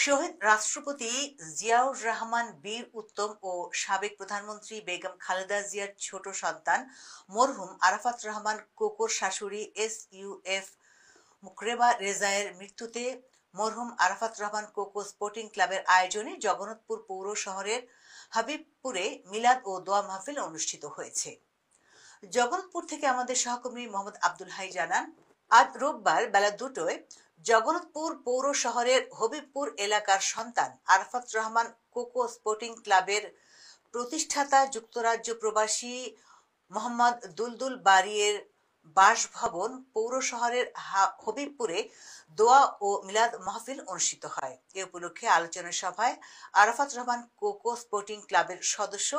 শহীদ রাষ্ট্রপতি জিয়াউর রহমান বীর উত্তম ও সাবেক প্রধানমন্ত্রী বেগম খালেদা জিয়ার ছোট সন্তান মরহুম আরাফাত রহমান কোকোর শাশুড়ি SUF মুকরেমা রেজায়ের মৃত্যুতে মরহুম আরাফাত রহমান কোকো স্পোর্টিং ক্লাবের আয়োজনে জগন্নাথপুর পৌর শহরের হাবিবপুরে মিলাদ ও দোয়া মাহফিল অনুষ্ঠিত হয়েছে। জগন্নাথপুর থেকে আমাদের সহকর্মী মোহাম্মদ আব্দুল হাই জানান, আজ রোববার বেলা 2টায় জগন্নাথপুর পৌর শহরের হবিবপুর এলাকার সন্তান আরাফাত রহমান কোকো স্পোর্টিং ক্লাবের প্রতিষ্ঠাতা যুক্তরাজ্য প্রবাসী মোহাম্মদ দুলদুল বাড়ির বাসভবন পৌর শহরের হবিবপুরে দোয়া ও মিলাদ মাহফিল অনুষ্ঠিত হয়। এ উপলক্ষে আলোচনা সভায় আরাফাত রহমান কোকো স্পোর্টিং ক্লাবের সদস্য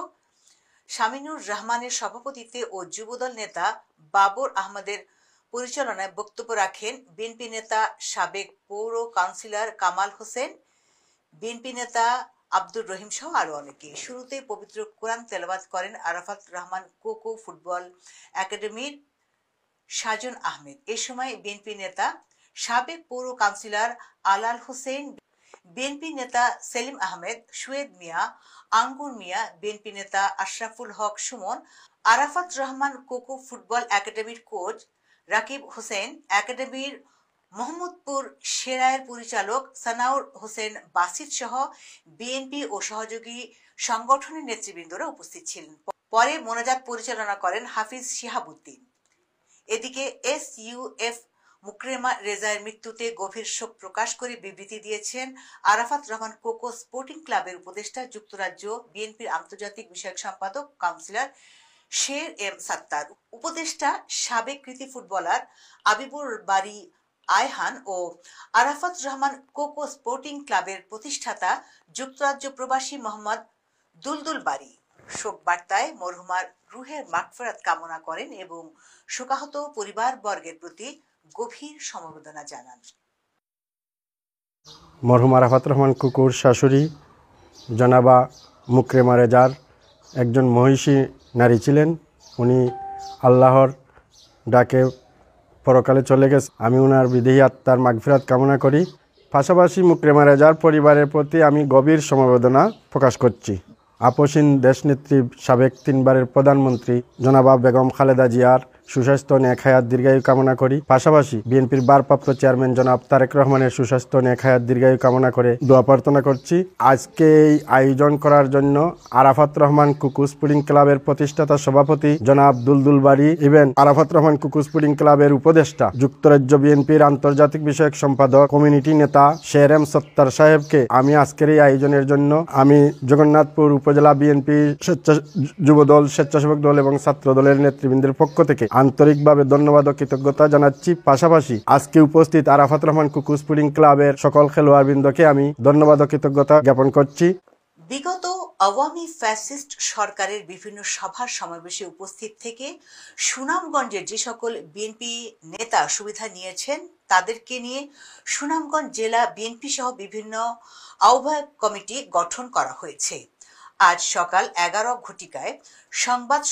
শামিনুর রহমানের সভাপতিত্বে ও যুবদল নেতা বাবর আহমদের পরিচালনায় বক্তব্য রাখেন বিএনপি নেতা সাবেক পৌর কাউন্সিলর কামাল হোসেন, বিএনপি নেতা আব্দুর রহিম সহ আরো অনেকে। শুরুতে পবিত্র কোরআন তেলাওয়াত করেন আরাফাত রহমান কোকো ফুটবল একাডেমির সাজন আহমেদ। এ সময় বিএনপি নেতা সাবেক পৌর কাউন্সিলর আলাল হোসেন, বিএনপি নেতা সেলিম আহমেদ, সুয়েদ মিয়া, আঙ্গুর মিয়া, বিএনপি নেতা আশরাফুল হক সুমন, আরাফাত রহমান কোকো ফুটবল একাডেমির কোচ রাকিব হোসেন, একাডেমির মোহাম্মদপুর সেরায়ের পরিচালক সানাউর হোসেন বাসিত সহ বিএনপি ও সহযোগী সংগঠনের নেতৃবৃন্দরা উপস্থিত ছিলেন। পরে মোনাজাত পরিচালনা করেন হাফিজ শিহাবুদ্দিন। এদিকে SUF মুকরেমা রেজায়ের মৃত্যুতে গভীর শোক প্রকাশ করে বিবৃতি দিয়েছেন আরাফাত রহমান কোকো স্পোর্টিং ক্লাবের উপদেষ্টা যুক্তরাজ্য বিএনপির আন্তর্জাতিক বিষয়ক সম্পাদক কাউন্সিলর শের এম সাত্তার। উপদেষ্টা সাবেক কৃতি ফুটবলার আবিবুর বাড়ি আয়হান ও আরাফাত রহমান কোকো স্পোর্টিং ক্লাবের প্রতিষ্ঠাতা যুক্তরাজ্য প্রবাসী মোহাম্মদ দুলদুল বাড়ি শোক বার্তায় মরহুমার রুহের মাগফিরাত কামনা করেন এবং শোকাহত পরিবারবর্গের প্রতি গভীর সমবেদনা জানান। মরহুম আরাফাত রহমান কোকোর শাশুড়ি জনাবা মুকরেমা রেজার একজন মহিষী নারী ছিলেন। উনি আল্লাহর ডাকে পরকালে চলে গেছে। আমি ওনার বিদেহী আত্মার মাগফিরাত কামনা করি। পাশাপাশি মুকরেমা রেজার পরিবারের প্রতি আমি গভীর সমবেদনা প্রকাশ করছি। আপসীন দেশনেত্রী সাবেক 3বারের প্রধানমন্ত্রী জনাবা বেগম খালেদা জিয়ার সুস্বাস্থ্য নেক হায়াত দীর্ঘায়ু কামনা করি। পাশাপাশি বিএনপির ভারপ্রাপ্ত চেয়ারম্যান জনাব তারেক রহমানের সুস্বাস্থ্য নেক হায়াত দীর্ঘায়ু কামনা করে দোয়া প্রার্থনা করছি। আজকে এই আয়োজন করার জন্য আরাফাত রহমান কোকো স্পোর্টিং ক্লাবের প্রতিষ্ঠাতা সভাপতি জনাব দুলদুল বাড়ি এবং আরাফাত রহমান কোকো স্পোর্টিং ক্লাবের উপদেষ্টা যুক্তরাজ্য বিএনপির আন্তর্জাতিক বিষয়ক সম্পাদক কমিউনিটি নেতা শের এম সত্তার সাহেবকে আমি আজকের এই আয়োজনের জন্য আমি জগন্নাথপুর উপজেলা বিএনপি যুবদল, স্বেচ্ছাসেবক দল এবং ছাত্র দলের নেতৃবৃন্দের পক্ষ থেকে আন্তরিকভাবে ধন্যবাদ ও কৃতজ্ঞতা জানাচ্ছি। পাশাপাশি আজকে উপস্থিত আরাফাত রহমান কোকো স্পোর্টিং ক্লাবের সকল খেলোয়াড়বৃন্দকে আমি ধন্যবাদ ও কৃতজ্ঞতা জ্ঞাপন করছি। বিগত আওয়ামী ফ্যাসিস্ট সরকারের বিভিন্ন সভা সমাবেশে উপস্থিত থেকে সুনামগঞ্জের যে সকল বিএনপি নেতা সুবিধা নিয়েছেন তাদেরকে নিয়ে সুনামগঞ্জ জেলা বিএনপি সহ বিভিন্ন আহ্বায়ক কমিটি গঠন করা হয়েছে। আজ সকাল 11 ঘটিকায় সংবাদ